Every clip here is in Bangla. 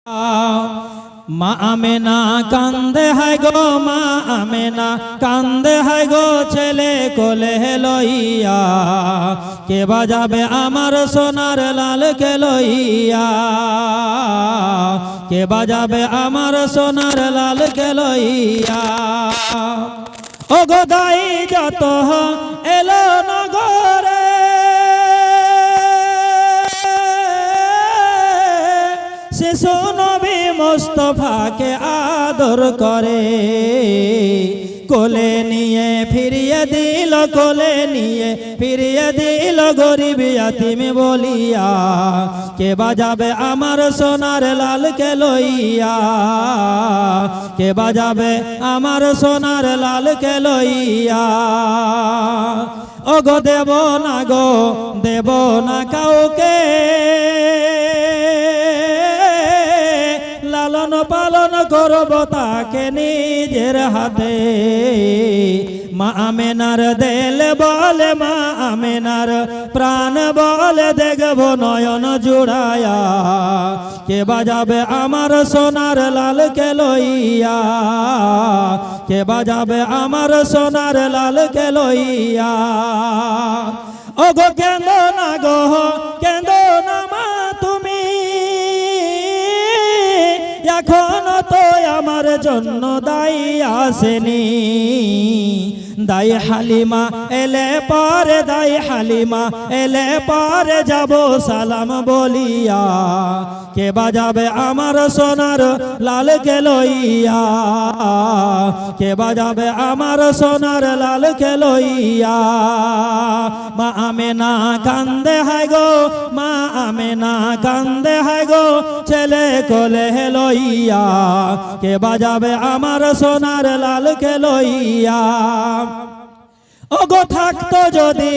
মা আমেনা কান্দে হায় গো, মা আমেনা কান্দে হায় গো, ছেলে কোলে লইয়া। কে বাজাবে আমার সোনার লালকে লইয়া, কে বাজাবে আমার সোনার লালকে লইয়া। ও গো দাই যত এলো নগরে, শিশু নবী মুস্তাফাকে আদর করে। কোলে নিয়ে ফিরিয়ে দিল, কোলে নিয়ে ফিরিয়ে দিল গরিব ইয়াতিম বলিয়া। কে বাজাবে আমার সোনার লালকে লইয়া, কে বাজাবে আমার সোনার লালকে লইয়া। ও গো দেব না গো, দেব না কাউকে, লালন পালন করব তাকে নিজের হাতে। মা আমেনার দেল বলে, মা আমেনার প্রাণ বলে, দেখব নয়ন জুড়ায়া। কে বাজাবে আমার সোনার লালকে লইয়া, কে বাজাবে আমার সোনার লালকে লইয়া। ও গো কেন্দ না গো, কেন্দ না মা তুমি, এখনো তো আমার জন্য দায়ী আসেনি। দাই হালিমা এলে পরে, দাই হালিমা এলে পরে যাব সালাম বলিয়া। কে বাজাবে আমার সোনার লালকে লইয়া, কে বাজাবে আমার সোনার লালকে লইয়া। মা আমেনা কান্দে হায় গো, মা আমেনা কান্দে হায় গো, ছেলে কোলে লইয়া। কে বাজাবে আমার সোনার লালকে লইয়া। ও গো থাকতো যদি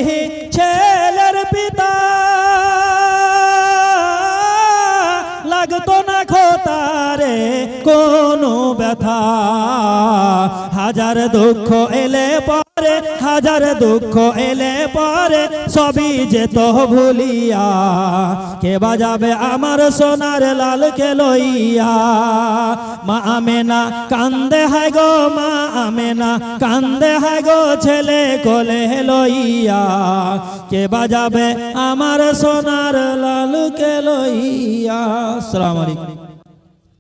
ছেলের পিতা, লাগতো না খোতারে কোনো ব্যথা। হাজার দুঃখ এলে পরে, হাজার দুঃখ এলে পরে, সবই যেত ভুলিয়া। কে বাজাবে আমার সোনার লালকে লইয়া। মা আমেনা কান্দে হায় গো, মা আমেনা কান্দে হায় গো, ছেলে কোলে লইয়া। কে বাজাবে আমার সোনার লালকে লইয়া। আসসালামু আলাইকুম।